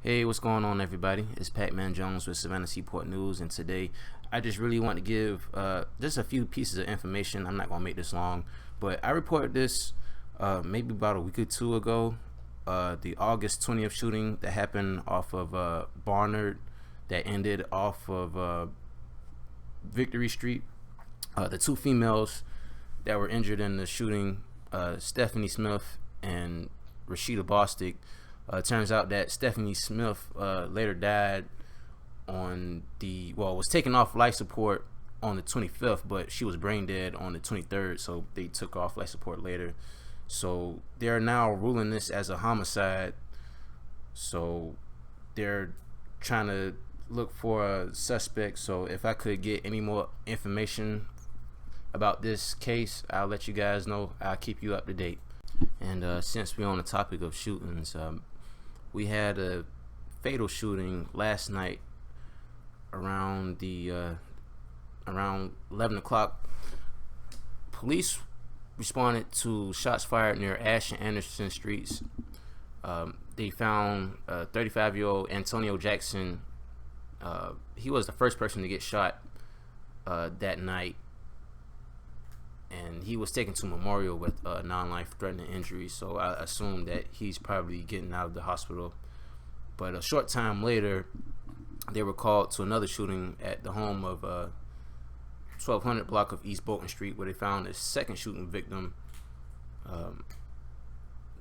Hey, what's going on, everybody? It's Pac-Man Jones with Savannah Seaport News, and today I just really want to give just a few pieces of information. I'm not going to make this long, but I reported this maybe about a week or two ago. The August 20th shooting that happened off of Barnard that ended off of Victory Street. The two females that were injured in the shooting, Stephanie Smith and Rashida Bostic. Turns out that Stephanie Smith later died on was taken off life support on the 25th, but she was brain dead on the 23rd, so they took off life support later. So they're now ruling this as a homicide. So they're trying to look for a suspect. So if I could get any more information about this case, I'll let you guys know. I'll keep you up to date. And since we're on the topic of shootings, we had a fatal shooting last night around around 11 o'clock. Police responded to shots fired near Ash and Anderson Streets. They found 35-year-old Antonio Jackson. He was the first person to get shot that night, and he was taken to Memorial with non-life threatening injuries, so I assume that he's probably getting out of the hospital. But a short time later, they were called to another shooting at the home of 1200 block of East Bolton Street, where they found a second shooting victim.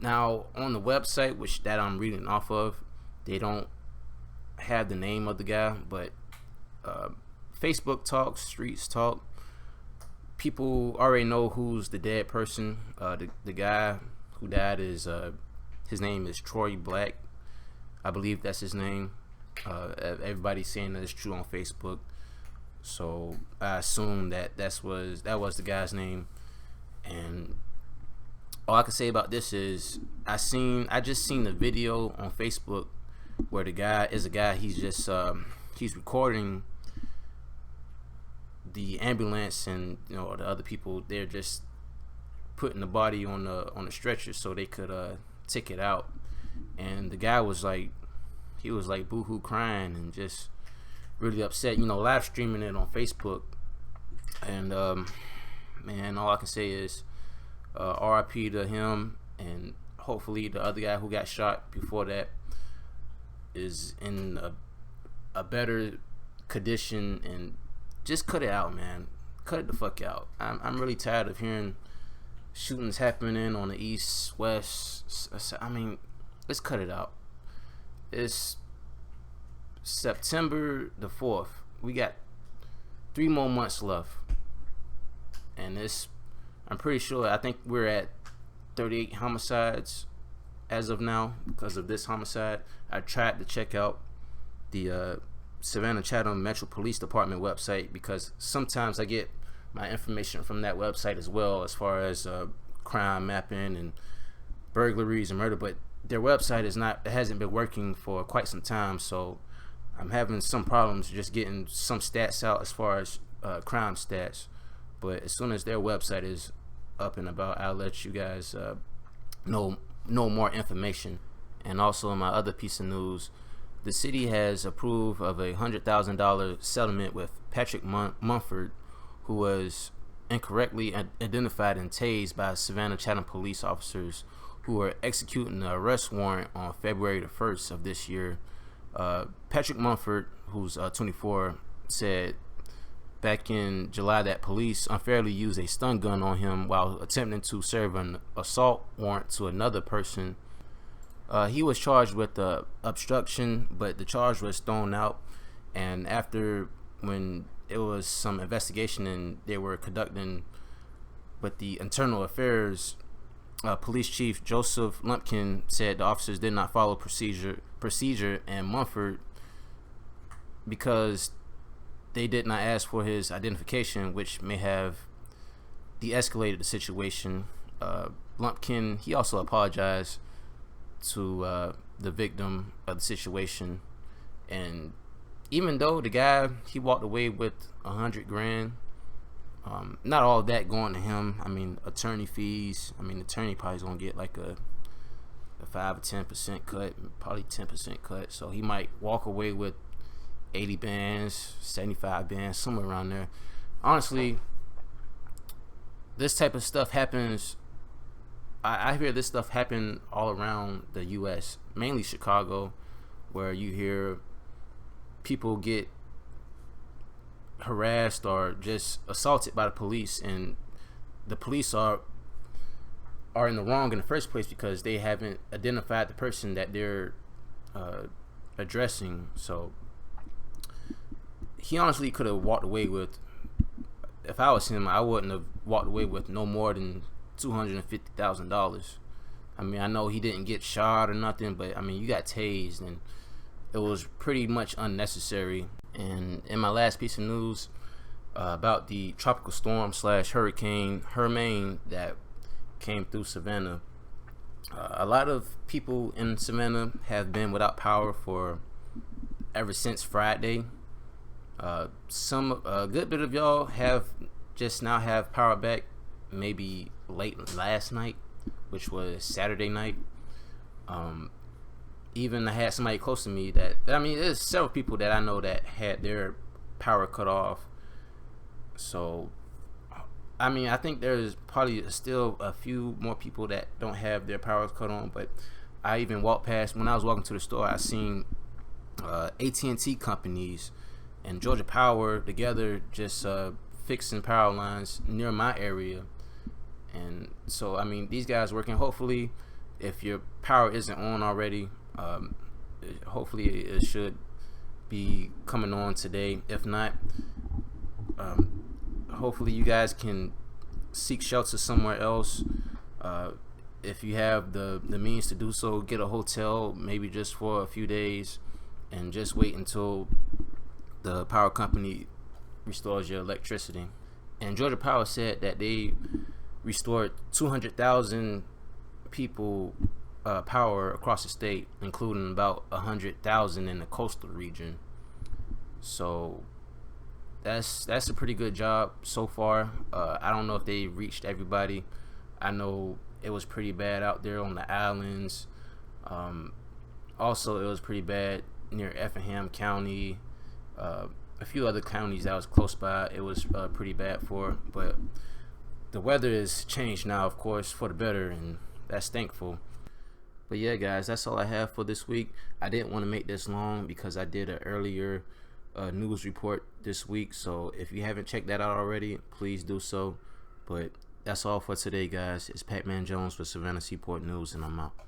Now, on the website, which that I'm reading off of, they don't have the name of the guy, but Facebook talk, streets talk. People already know who's the dead person. The guy who died is his name is Troy Black. I believe that's his name. Everybody's saying that it's true on Facebook, so I assume that was the guy's name. And all I can say about this is I just seen the video on Facebook where the guy is a guy. He's just he's recording the ambulance, and the other people, they're just putting the body on the stretcher so they could take it out. And the guy was like, boohoo crying and just really upset, live streaming it on Facebook. And man, all I can say is RIP to him, and hopefully the other guy who got shot before that is in a better condition. And just cut it out, man. Cut it the fuck out. I'm really tired of hearing shootings happening on the east, west. I mean, let's cut it out. It's September the 4th. We got 3 more months left. And I'm pretty sure, I think we're at 38 homicides as of now because of this homicide. I tried to check out the Savannah Chatham Metro Police Department website, because sometimes I get my information from that website as well, as far as crime mapping and burglaries and murder. But their website hasn't been working for quite some time, so I'm having some problems just getting some stats out as far as crime stats. But as soon as their website is up and about, I'll let you guys know more information. And also, in my other piece of news, the city has approved of a $100,000 settlement with Patrick Mumford, who was incorrectly identified and tased by Savannah Chatham police officers who were executing the arrest warrant on February the 1st of this year. Patrick Mumford, who's 24, said back in July that police unfairly used a stun gun on him while attempting to serve an assault warrant to another person. He was charged with obstruction, but the charge was thrown out. And when it was some investigation and they were conducting with the internal affairs, police chief Joseph Lumpkin said the officers did not follow procedure, and Mumford, because they did not ask for his identification, which may have de-escalated the situation. Lumpkin, he also apologized to the victim of the situation. And even though the guy, he walked away with $100 grand, not all of that going to him. I mean, attorney fees. I mean, the attorney probably is gonna get like a a 5 or 10% cut, probably 10% cut. So he might walk away with 80 bands, 75 bands, somewhere around there. Honestly, this type of stuff happens. I hear this stuff happen all around the U.S., mainly Chicago, where you hear people get harassed or just assaulted by the police, and the police are in the wrong in the first place because they haven't identified the person that they're addressing. So he honestly could have walked away with, if I was him, I wouldn't have walked away with no more than $250,000. I mean, I know he didn't get shot or nothing, but I mean, you got tased, and it was pretty much unnecessary. And in my last piece of news about the tropical storm / hurricane Hermine that came through Savannah, a lot of people in Savannah have been without power for ever since Friday. A good bit of y'all have just now have power back, maybe late last night, which was Saturday night. Even I had somebody close to me there's several people that I know that had their power cut off. So I mean, I think there's probably still a few more people that don't have their power cut on, but I even walked past, when I was walking to the store, I seen AT&T companies and Georgia Power together just fixing power lines near my area. And so I mean, these guys working. Hopefully, if your power isn't on already, hopefully it should be coming on today. If not, hopefully you guys can seek shelter somewhere else. If you have the means to do so, get a hotel, maybe just for a few days, and just wait until the power company restores your electricity. And Georgia Power said that they restored 200,000 people power across the state, including about 100,000 in the coastal region. So that's a pretty good job so far. I don't know if they reached everybody. I know it was pretty bad out there on the islands. Also, it was pretty bad near Effingham County. A few other counties that was close by, it was pretty bad for. But the weather has changed now, of course, for the better, and that's thankful. But yeah, guys, that's all I have for this week. I didn't want to make this long because I did an earlier news report this week. So if you haven't checked that out already, please do so. But that's all for today, guys. It's Pat Man Jones for Savannah Seaport News, and I'm out.